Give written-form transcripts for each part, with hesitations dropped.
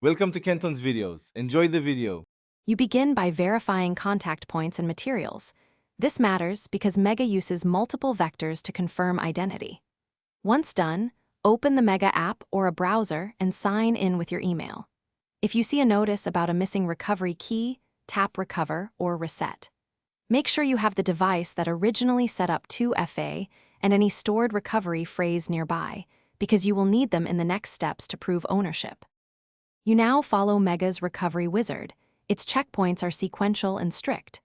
Welcome to Kenton's videos. Enjoy the video. You begin by verifying contact points and materials. This matters because Mega uses multiple vectors to confirm identity. Once done, open the Mega app or a browser and sign in with your email. If you see a notice about a missing recovery key, tap Recover or Reset. Make sure you have the device that originally set up 2FA and any stored recovery phrase nearby, because you will need them in the next steps to prove ownership. You now follow Mega's recovery wizard. Its checkpoints are sequential and strict.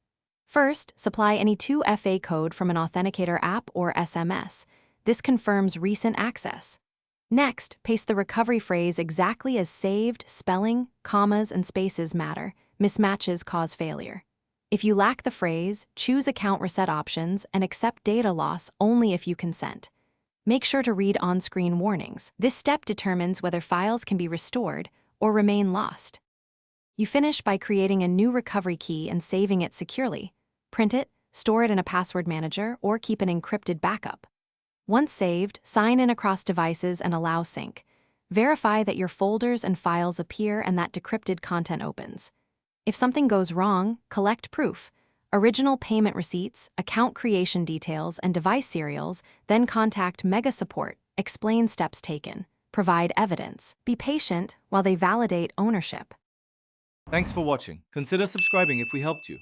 First, supply any 2FA code from an authenticator app or SMS. This confirms recent access. Next, paste the recovery phrase exactly as saved. Spelling, commas, and spaces matter. Mismatches cause failure. If you lack the phrase, choose account reset options and accept data loss only if you consent. Make sure to read on-screen warnings. This step determines whether files can be restored or remain lost. You finish by creating a new recovery key and saving it securely. Print it, store it in a password manager, or keep an encrypted backup. Once saved, sign in across devices and allow sync. Verify that your folders and files appear and that decrypted content opens. If something goes wrong, collect proof. Original payment receipts, account creation details, and device serials, then contact Mega Support, explain steps taken, provide evidence. Be patient while they validate ownership. Thanks for watching. Consider subscribing if we helped you.